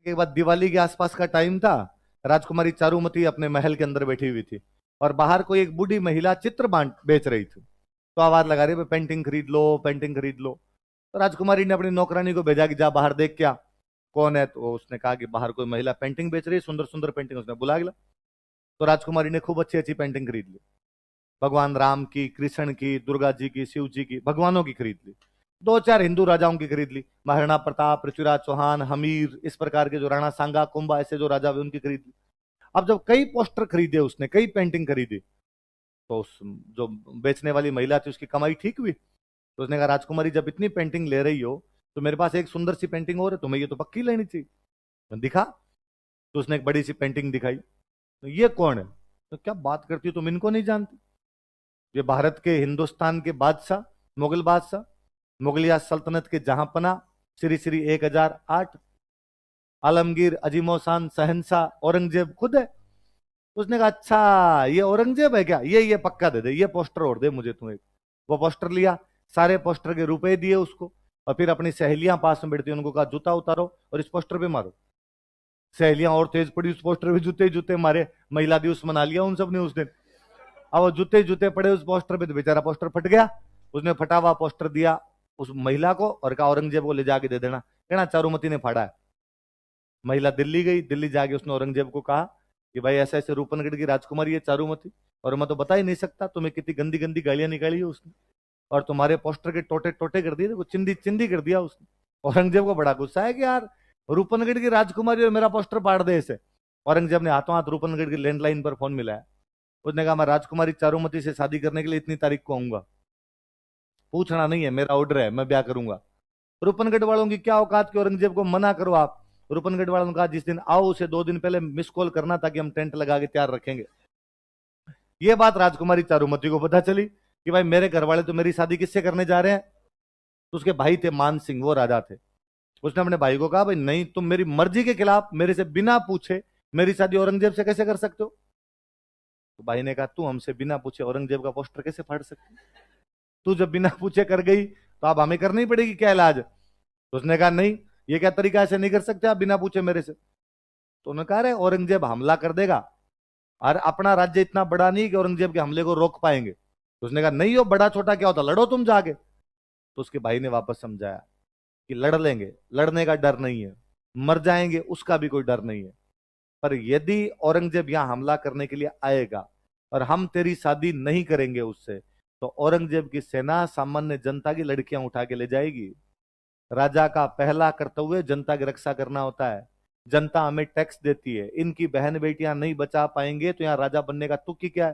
के बाद दिवाली के आसपास का टाइम था। राजकुमारी चारुमती अपने महल के अंदर बैठी हुई थी और बाहर कोई एक बूढ़ी महिला चित्र बांट बेच रही थी। तो आवाज लगा रही, पेंटिंग खरीद लो, पेंटिंग खरीद लो। तो राजकुमारी ने अपनी नौकरानी को भेजा कि जा बाहर देख क्या कौन है। तो उसने कहा कि बाहर कोई महिला पेंटिंग बेच रही है, सुंदर सुंदर पेंटिंग। उसने बुला गया। तो राजकुमारी ने खूब अच्छी अच्छी पेंटिंग खरीद ली। भगवान राम की, कृष्ण की, दुर्गा जी की, शिव जी की, भगवानों की खरीद ली। दो चार हिंदू राजाओं की खरीद ली, महाराणा प्रताप, पृथ्वीराज चौहान, हमीर, इस प्रकार के जो राणा सांगा, कुंभा, ऐसे जो राजा हुए उनकी खरीद ली। अब जब कई पोस्टर खरीदे उसने, कई पेंटिंग खरीदी, तो उस जो बेचने वाली महिला थी उसकी कमाई ठीक हुई। तो उसने कहा, राजकुमारी जब इतनी पेंटिंग ले रही हो तो मेरे पास एक सुंदर सी पेंटिंग और है, तुम्हें ये तो पक्की लेनी चाहिए। तो दिखा। तो उसने एक बड़ी सी पेंटिंग दिखाई। तो ये कौन है? तो क्या बात करती हो, तुम इनको नहीं जानती? ये भारत के, हिंदुस्तान के बादशाह, मुगल बादशाह, मुगलिया सल्तनत के जहांपना, श्री श्री 1008, आलमगीर अजीमो शान शहंशाह औरंगजेब खुद है। उसने कहा, अच्छा ये औरंगजेब है क्या? ये पक्का दे दे, ये पोस्टर और दे मुझे तू एक। वो पोस्टर लिया, सारे पोस्टर के रुपए दिए उसको, और फिर अपनी सहेलियां पास में बैठती उनको कहा, जूता उतारो और इस पोस्टर पे मारो। सहेलियां और तेज पड़ी, उस पोस्टर पे जूते जूते मारे। महिला दिवस मना लिया उन सब ने उस दिन। अब वो जूते जूते पड़े उस पोस्टर पे, तो बेचारा पोस्टर फट गया। उसने फटा हुआ पोस्टर दिया उस महिला को और कहा, औरंगजेब को ले जाके दे देना। कहना चारुमती ने फाड़ा है। महिला दिल्ली गई, दिल्ली जाके उसने औरंगजेब को कहा कि भाई ऐसे ऐसे रूपनगढ़ की राजकुमारी है चारुमती, और मैं तो बता ही नहीं सकता, तुम्हें कितनी गंदी गंदी गालियां निकाली है उसने, और तुम्हारे पोस्टर के टोटे टोटे कर दिए, देखो चिंदी चिंदी कर दिया उसने। औरंगजेब को बड़ा गुस्सा है कि यार रूपनगढ़ की राजकुमारी और मेरा पोस्टर पाड़ दे इसे। औरंगजेब ने हाथों हाथ रूपनगढ़ की लैंडलाइन पर फोन मिलाया। उसने कहा, मैं राजकुमारी चारुमती से शादी करने के लिए इतनी तारीख को आऊंगा, पूछना नहीं है, मेरा ऑर्डर है, मैं ब्याह करूंगा। रूपनगढ़ वालों की क्या औकात की औरंगजेब को मना करो आप। रूपनगढ़ वालों ने कहा, जिस दिन आओ उसे 2 दिन पहले मिस कॉल करना, ताकि हम टेंट लगा के तैयार रखेंगे। ये बात राजकुमारी चारुमती को पता चली कि भाई मेरे घर वाले तो मेरी शादी किससे करने जा रहे हैं। तो उसके भाई थे मान सिंह, वो राजा थे। उसने अपने भाई को कहा, भाई नहीं, तुम मेरी मर्जी के खिलाफ मेरे से बिना पूछे मेरी शादी औरंगजेब से कैसे कर सकते हो? तो भाई ने कहा, तू हमसे बिना पूछे औरंगजेब का पोस्टर कैसे फाड़ सकती? तू जब बिना पूछे कर गई तो अब हमें करनी पड़ेगी क्या इलाज? तो उसने कहा, नहीं, ये क्या तरीका, ऐसे नहीं कर सकते आप बिना पूछे मेरे से। तो उन्होंने कहा, अरे औरंगजेब हमला कर देगा, और अपना राज्य इतना बड़ा नहीं कि औरंगजेब के हमले को रोक पाएंगे। तो उसने कहा, नहीं, हो बड़ा छोटा क्या होता, लड़ो तुम जाके। तो उसके भाई ने वापस समझाया कि लड़ लेंगे, लड़ने का डर नहीं है, मर जाएंगे उसका भी कोई डर नहीं है, पर यदि औरंगजेब यहां हमला करने के लिए आएगा और हम तेरी शादी नहीं करेंगे उससे, तो औरंगजेब की सेना सामान्य जनता की लड़कियां उठा के ले जाएगी। राजा का पहला कर्तव्य जनता की रक्षा करना होता है। जनता हमें टैक्स देती है, इनकी बहन बेटियां नहीं बचा पाएंगे तो यहाँ राजा बनने का तुक ही क्या है?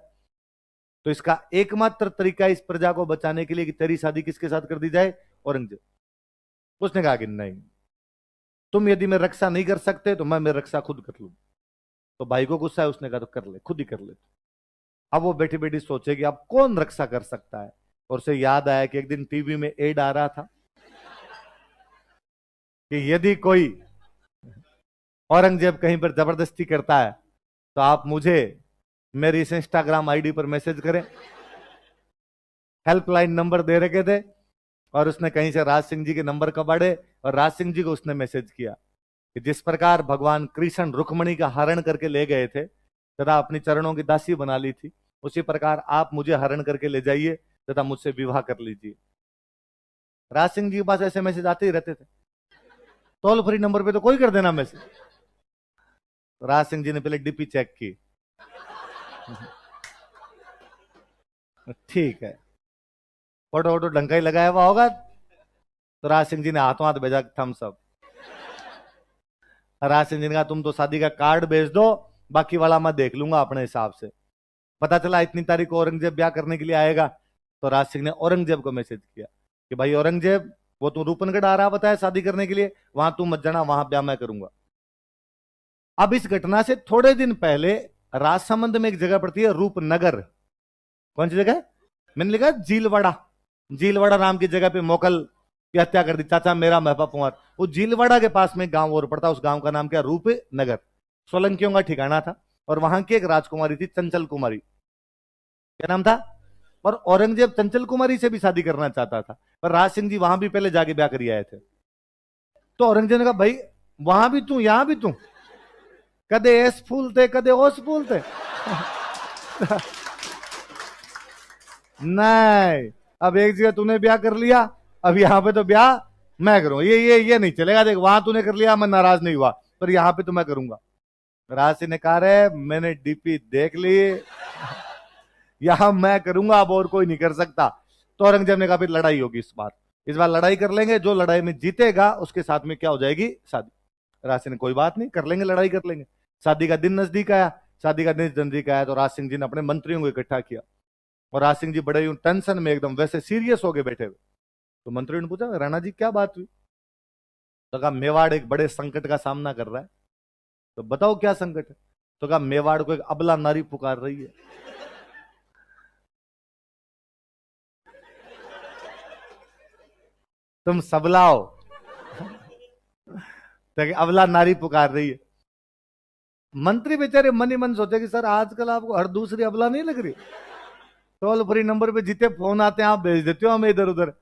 तो इसका एकमात्र तरीका इस प्रजा को बचाने के लिए कि तेरी शादी किसके साथ कर दी जाए, औरंगजेब। उसने कहा कि नहीं, तुम यदि मेरी रक्षा नहीं कर सकते तो मैं मेरी रक्षा खुद कर लूं। तो भाई को गुस्सा है, उसने कहा, तो कर ले, खुद ही कर ले। अब वो बैठी बैठी सोचे कि अब कौन रक्षा कर सकता है। और उसे याद आया कि एक दिन टीवी में एड आ रहा था कि यदि कोई औरंगजेब कहीं पर जबरदस्ती करता है तो आप मुझे मेरी इस इंस्टाग्राम आईडी पर मैसेज करें। हेल्पलाइन नंबर दे रखे थे, और उसने कहीं से राज सिंह जी के नंबर कबाड़े और राज सिंह जी को उसने मैसेज किया कि जिस प्रकार भगवान कृष्ण रुक्मणी का हरण करके ले गए थे तथा अपनी चरणों की दासी बना ली थी, उसी प्रकार आप मुझे हरण करके ले जाइए तथा मुझसे विवाह कर लीजिए। राज सिंह जी के पास ऐसे मैसेज आते ही रहते थे, टोल फ्री नंबर पे तो कोई कर देना मैसेज। तो राज सिंह जी ने पहले डीपी चेक की, ठीक है, फोटो वोटो ढंग का ही लगाया हुआ होगा। तो राज सिंह जी ने हाथों हाथ भेजा थम्स अप। राज सिंह जी ने कहा, तुम तो शादी का कार्ड भेज दो, बाकी वाला मैं देख लूंगा अपने हिसाब से। पता चला इतनी तारीख को औरंगजेब ब्याह करने के लिए आएगा। तो राज सिंह ने औरंगजेब को मैसेज किया कि भाई औरंगजेब, वो तू रूपनगढ़ आ रहा बताया शादी करने के लिए, वहां तू मत जाना, वहां ब्याह मैं करूंगा। अब इस घटना से थोड़े दिन पहले राजसमंद में एक जगह पड़ती है रूपनगर। कौन सी जगह? मैंने लिखा झीलवाड़ा। झीलवाड़ा नाम की जगह पे मोकल की हत्या कर दी, चाचा मेरा महपा कुंवर। वो झीलवाड़ा के पास में गांव और पड़ता, उस गांव का नाम क्या? रूपनगर। सोलंकियों का ठिकाना था, और वहां की एक राजकुमारी थी चंचल कुमारी। क्या नाम था? और औरंगजेब चंचल कुमारी से भी शादी करना चाहता था, पर राज सिंह जी वहां भी पहले जाके ब्याह कर आए थे। तो औरंगजेब ने कहा, भाई वहां भी तू यहां भी तू, कदे एस फूल थे कदे ओस फूल थे। नहीं, अब एक जगह तूने ब्याह कर लिया, अब यहाँ पे तो ब्याह मैं करूंगा। ये नहीं चलेगा। देख, वहां तूने कर लिया, मैं नाराज नहीं हुआ, पर यहाँ पे तो मैं करूंगा। राशि ने कहा रे मैंने डीपी देख ली, यहां मैं करूंगा, अब और कोई नहीं कर सकता। तो औरंगजेब ने कहा फिर लड़ाई होगी इस बार लड़ाई कर लेंगे, जो लड़ाई में जीतेगा उसके साथ में क्या हो जाएगी, शादी। राज सिंह ने कर बात नहीं, कर लेंगे, लड़ाई कर लेंगे। शादी का दिन नजदीक आया, शादी का दिन नजदीक आया तो राज सिंह जी ने अपने मंत्रियों को इकट्ठा किया, और राज सिंह जी बड़े टेंशन में एकदम वैसे सीरियस हो गए बैठे हुए। तो मंत्रियों ने पूछा राणा जी क्या बात हुई। तो कहा मेवाड़ एक बड़े संकट का सामना कर रहा है। तो बताओ क्या संकट है। तो कहा मेवाड़ को एक अबला नारी पुकार रही है। तुम सबलाओ। तो अबला नारी पुकार रही है। मंत्री बेचारे मन ही मन सोचे कि सर आजकल आपको हर दूसरी अबला नहीं लग रही, टोल फ्री नंबर पे जितने फोन आते हैं आप भेज देते हो हमें इधर उधर।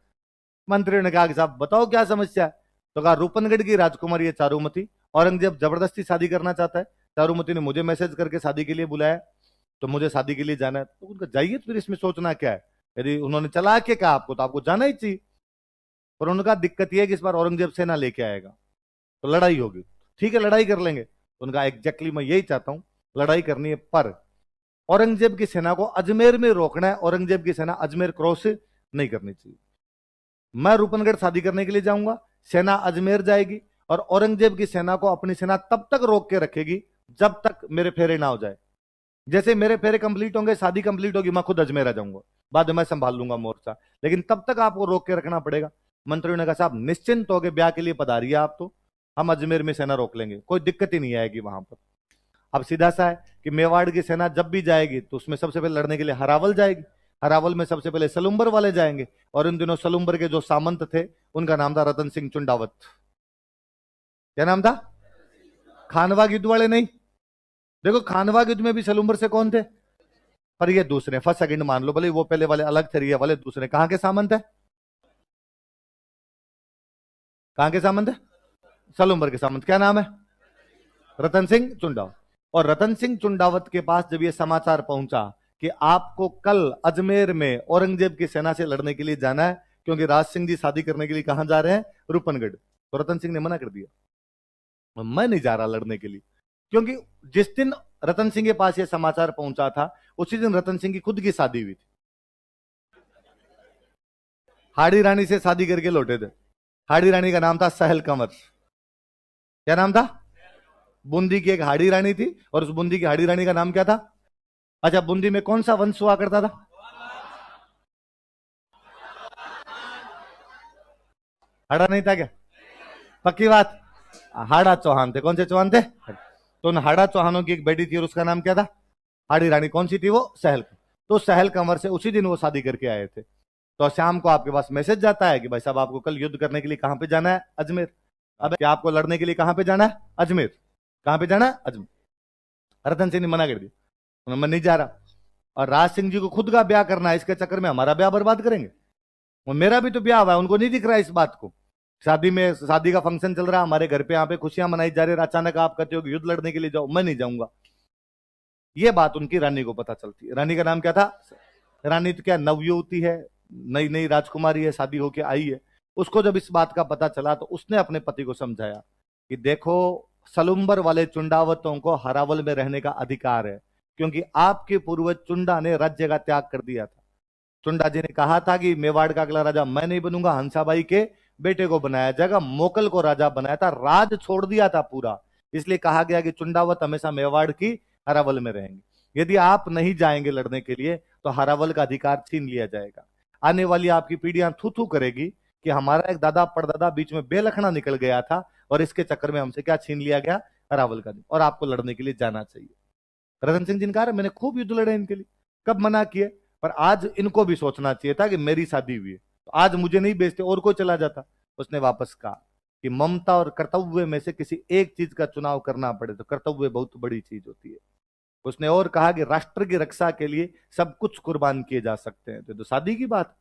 मंत्री ने कहा कि साहब बताओ क्या समस्या है। तो कहा रूपनगढ़ की राजकुमारी है चारुमती, औरंगजेब जबरदस्ती शादी करना चाहता है। चारुमती ने मुझे मैसेज करके शादी के लिए बुलाया, तो मुझे शादी के लिए जाना है। तो उनका जाइए, तो फिर इसमें सोचना क्या है। यदि उन्होंने चला के कहा आपको तो आपको जाना ही चाहिए। पर उनका दिक्कत यह है कि इस बार औरंगजेब सेना लेके आएगा तो लड़ाई होगी। ठीक है लड़ाई कर लेंगे। तो उनका एग्जैक्टली मैं यही चाहता हूं, लड़ाई करनी है, पर औरंगजेब की सेना को अजमेर में रोकना है। औरंगजेब की सेना अजमेर क्रॉस नहीं करनी चाहिए। मैं रूपनगढ़ शादी करने के लिए जाऊंगा, सेना अजमेर जाएगी, और औरंगजेब की सेना को अपनी सेना तब तक रोक के रखेगी जब तक मेरे फेरे ना हो जाए। जैसे मेरे फेरे कंप्लीट होंगे, शादी कंप्लीट होगी, मैं खुद अजमेर आ जाऊंगा, बाद में मैं संभाल लूंगा मोर्चा, लेकिन तब तक आपको रोक के रखना पड़ेगा। मंत्रियों ने कहा साहब निश्चिंत हो गए, ब्याह के लिए पधारिए आप, तो हम अजमेर में सेना रोक लेंगे, कोई दिक्कत ही नहीं आएगी वहां पर। अब सीधा सा है कि मेवाड़ की सेना जब भी जाएगी तो उसमें सबसे पहले लड़ने के लिए हरावल जाएगी, हरावल में सबसे पहले सलुम्बर वाले जाएंगे, और इन दिनों सलुम्बर के जो सामंत थे उनका नाम था रतन सिंह चुंडावत। क्या नाम था? खानवा युद्ध वाले नहीं, देखो खानवा युद्ध में भी सलुम्बर से कौन थे, पर ये दूसरे फर्स्ट सेकंड मान लो, भले वो पहले वाले अलग थे, ये वाले दूसरे। कहां के सामंत है? कहां के सामंत है? सलुम्बर के सामंत। क्या नाम है? रतन सिंह चुंडावत। और रतन सिंह चुंडावत के पास जब ये समाचार पहुंचा कि आपको कल अजमेर में औरंगजेब की सेना से लड़ने के लिए जाना है, क्योंकि राज सिंह जी शादी करने के लिए कहां जा रहे हैं, रूपनगढ़, तो रतन सिंह ने मना कर दिया, मैं नहीं जा रहा लड़ने के लिए। क्योंकि जिस दिन रतन सिंह के पास यह समाचार पहुंचा था उसी दिन रतन सिंह की खुद की शादी हुई थी, हाड़ी रानी से शादी करके लौटे थे। हाड़ी रानी का नाम था सहल कंवर। क्या नाम था? बूंदी की एक हाड़ी रानी थी, और उस बूंदी की हाड़ी रानी का नाम क्या था? अच्छा, बूंदी में कौन सा वंश हुआ करता था? हाड़ा नहीं था क्या? पक्की बात। हाड़ा चौहान थे। कौन से चौहान थे? तो उन हाड़ा चौहानों की एक बेटी थी और उसका नाम क्या था? हाड़ी रानी। कौन सी थी वो? सहल। तो सहल कंवर से उसी दिन वो शादी करके आए थे। तो शाम को आपके पास मैसेज जाता है कि भाई साहब आपको कल युद्ध करने के लिए कहां पे जाना है? अजमेर। अब क्या आपको लड़ने के लिए कहां पे जाना है? अजमेर। कहां पे जाना है? अजमेर। रतन सिंह ने मना कर दिया, मैं नहीं जा रहा। और राज सिंह जी को खुद का ब्याह करना है, इसके चक्कर में हमारा ब्याह बर्बाद करेंगे। और मेरा भी तो ब्याह हुआ है, उनको नहीं दिख रहा है इस बात को। शादी में, शादी का फंक्शन चल रहा है हमारे घर पे, यहाँ पे खुशियां मनाई जा रही है, अचानक आप कहते हो कि युद्ध लड़ने के लिए जाओ, मैं नहीं जाऊंगा। ये बात उनकी रानी को पता चलती है। रानी का नाम क्या था? रानी तो क्या नवयुवती है, नई नई राजकुमारी है, शादी होके आई है। उसको जब इस बात का पता चला तो उसने अपने पति को समझाया कि देखो, सलुम्बर वाले चुंडावतों को हरावल में रहने का अधिकार है, क्योंकि आपके पूर्वज चुंडा ने राज्य का त्याग कर दिया था। चुंडा जी ने कहा था कि मेवाड़ का अगला राजा मैं नहीं बनूंगा, हंसाबाई के बेटे को बनाया जाएगा। मोकल को राजा बनाया था, राज छोड़ दिया था पूरा, इसलिए कहा गया कि चुंडावत हमेशा मेवाड़ की हरावल में रहेंगे। यदि आप नहीं जाएंगे लड़ने के लिए तो हरावल का अधिकार छीन लिया जाएगा। आने वाली आपकी पीढ़ियां थू थू करेगी कि हमारा एक दादा परदादा बीच में बेलखना निकल गया था और इसके चक्कर में हमसे क्या छीन लिया गया? हरावल का, और आपको लड़ने के लिए जाना चाहिए। रतन सिंह जी ने कहा मैंने खूब युद्ध लड़े इनके लिए, कब मना किए, पर आज इनको भी सोचना चाहिए था कि मेरी शादी हुई है, तो आज मुझे नहीं बेचते और कोई चला जाता। उसने वापस कहा कि ममता और कर्तव्य में से किसी एक चीज का चुनाव करना पड़े तो कर्तव्य बहुत बड़ी चीज होती है। उसने और कहा कि राष्ट्र की रक्षा के लिए सब कुछ कुर्बान किए जा सकते हैं। तो शादी की बात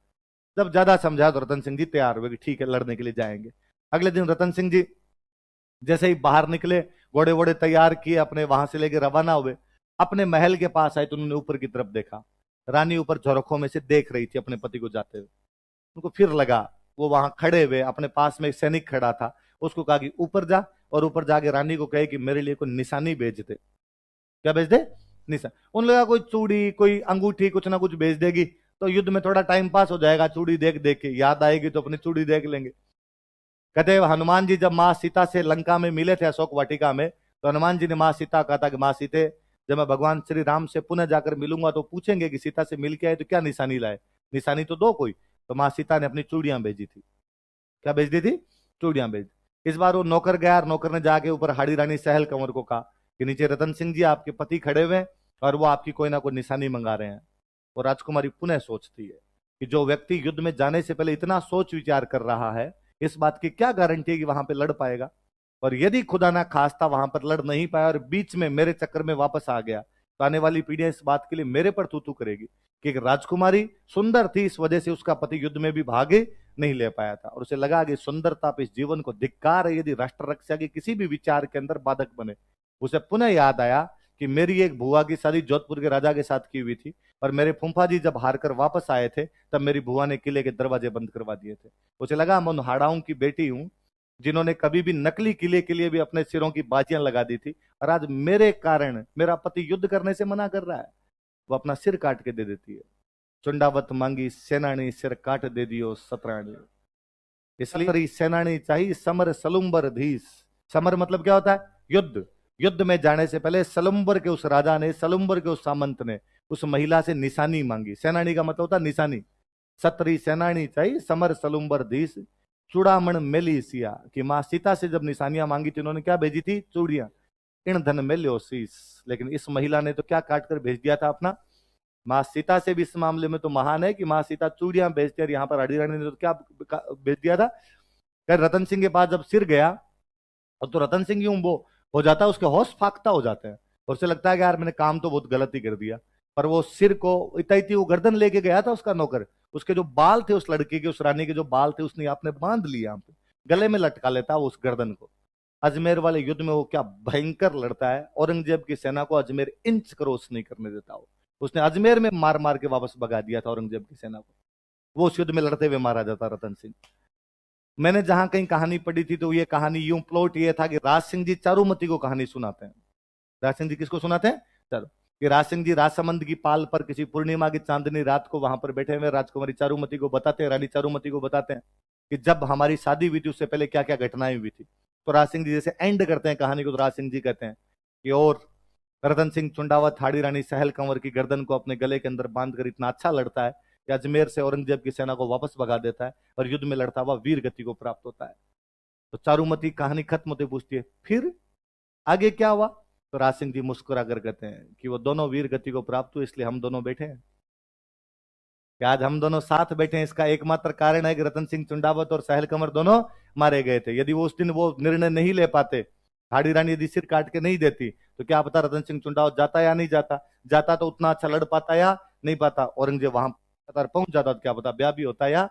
जब ज्यादा समझा तो रतन सिंह जी तैयार हुए कि ठीक है लड़ने के लिए जाएंगे। अगले दिन रतन सिंह जी जैसे ही बाहर निकले, घोड़े वोड़े तैयार किए, अपने वहां से लेके रवाना हुए, अपने महल के पास आए तो उन्होंने ऊपर की तरफ देखा। रानी ऊपर झरोखों में से देख रही थी अपने पति को जाते हुए। उनको फिर लगा, वो वहां खड़े हुए, अपने पास में एक सैनिक खड़ा था, उसको कहा कि ऊपर जा, और ऊपर जाके रानी को कहे कि मेरे लिए कोई निशानी भेज दे। क्या भेज दे? निशान। उन लगा कोई चूड़ी, कोई अंगूठी, कुछ ना कुछ भेज देगी तो युद्ध में थोड़ा टाइम पास हो जाएगा, चूड़ी देख देख के याद आएगी तो अपनी चूड़ी देख लेंगे। कहते हैं हनुमान जी जब माँ सीता से लंका में मिले थे अशोक वाटिका में, तो हनुमान जी ने माँ सीता कहा था कि माँ सीते, जब मैं भगवान श्री राम से पुनः जाकर मिलूंगा तो पूछेंगे कि सीता से मिल के आए तो क्या निशानी लाए, निशानी तो दो कोई। तो माँ सीता ने अपनी चूड़ियां भेजी थी। क्या भेज दी थी? चूड़ियां भेज दी। इस बार वो नौकर गया और नौकर ने जाके ऊपर हाड़ी रानी सहल कंवर को कहा कि नीचे रतन सिंह जी आपके पति खड़े हुए हैं और वो आपकी कोई ना कोई निशानी मंगा रहे हैं। और राजकुमारी पुनः सोचती है कि जो व्यक्ति युद्ध में जाने से पहले इतना सोच विचार कर रहा है, इस बात की क्या गारंटी है कि वहां पे लड़ पाएगा। और यदि खुदा ना खास्ता वहां पर लड़ नहीं पाया और बीच में मेरे चक्कर में वापस आ गया, तो आने वाली पीढ़ियां इस बात के लिए मेरे पर तू करेगी कि एक राजकुमारी सुंदर थी, इस वजह से उसका पति युद्ध में भी भागे नहीं ले पाया था। और उसे लगा कि सुंदरता पे इस जीवन को धिक्कार है यदि राष्ट्र रक्षा के किसी भी विचार के अंदर बाधक बने। उसे पुनः याद आया कि मेरी एक बुआ की शादी जोधपुर के राजा के साथ की हुई थी, और मेरे फूफा जी जब हार कर वापस आए थे तब मेरी बुआ ने किले के दरवाजे बंद करवा दिए थे। उसे लगा मैं उन हाड़ाओं की बेटी हूं जिन्होंने कभी भी नकली किले के लिए भी अपने सिरों की बाजियां लगा दी थी, और आज मेरे कारण मेरा पति युद्ध करने से मना कर रहा है। वो अपना सिर काट के दे देती है। चुंडावत मांगी सेनानी, सिर काट दे दियो सतराणी। इसलिए सेनानी चाहिए समर सलुम्बर धीस। समर मतलब क्या होता है? युद्ध। युद्ध में जाने से पहले सलुम्बर के उस राजा ने, सलुम्बर के उस सामंत ने उस महिला से निशानी मांगी। सेनानी का मतलब होता है निशानी। सतरी सेनानी चाहिए समर सलुम्बर धीस, चूड़ामण मेली सिया। कि मां सीता से जब निशानियां मांगी थी उन्होंने क्या भेजी थी? चूड़ियां। इन धन मेल्यो शीस। लेकिन इस महिला ने तो क्या काट कर भेज दिया था अपना? माँ सीता से भी इस मामले में तो महान है कि माँ सीता चूड़ियां बेचती, और यहाँ पर हरी रानी ने तो क्या बेच दिया था? कर रतन सिंह के पास जब सिर गया, और तो रतन सिंह यूं वो हो जाता है, उसके होश फाख्ता हो जाते हैं, और उसे लगता है कि यार मैंने काम तो बहुत गलत ही कर दिया। पर वो सिर को इतनी वो गर्दन लेके गया था उसका नौकर, उसके जो बाल थे, उस लड़की के, उस रानी के जो बाल थे, उसने आपने बांध लिया यहाँ पे, गले में लटका लेता उस गर्दन को। अजमेर वाले युद्ध में वो क्या भयंकर लड़ता है, औरंगजेब की सेना को अजमेर इंच क्रॉस नहीं करने देता वो। उसने अजमेर में मार मार के वापस भगा दिया था औरंगजेब की सेना को। वो उस युद्ध में लड़ते हुए मारा जाता रतन सिंह। मैंने जहां कहीं कहानी पढ़ी थी तो ये कहानी यूं प्लॉट ये था कि राज सिंह जी चारुमती को कहानी सुनाते हैं। राज सिंह जी किसको सुनाते हैं? चलो, कि राज सिंह जी राजसमंद की पाल पर किसी पूर्णिमा की चांदनी रात को वहां पर बैठे हुए राजकुमारी चारुमती को बताते हैं, रानी चारुमती को बताते हैं कि जब हमारी शादी हुई थी उससे पहले क्या क्या घटनाएं हुई थी। तो राज सिंह जी जैसे एंड करते हैं कहानी को, तो राज सिंह जी कहते हैं कि और रतन सिंह चुंडावत हाड़ी रानी सहल कंवर की गर्दन को अपने गले के अंदर बांध कर इतना अच्छा लड़ता है कि अजमेर से औरंगजेब की सेना को वापस भगा देता है, और युद्ध में लड़ता हुआ वीर गति को प्राप्त होता है। तो चारुमती कहानी खत्म होते पूछती है फिर आगे क्या हुआ? तो राज सिंह जी मुस्कुरा कर कहते हैं कि वो दोनों वीर गति को प्राप्त हुए, इसलिए हम दोनों बैठे हैं। कि आज हम दोनों साथ बैठे हैं इसका एकमात्र कारण है कि रतन सिंह चुंडावत और सहल कंवर दोनों मारे गए थे। यदि वो उस दिन वो निर्णय नहीं ले पाते, हाड़ी रानी यदि सिर काट के नहीं देती, तो क्या पता रतन सिंह चुंडावत जाता या नहीं जाता। जाता तो उतना अच्छा लड़ पाता या नहीं पाता, औरंगजेब वहां पहुंच जाता तो क्या पता ब्याह भी होता या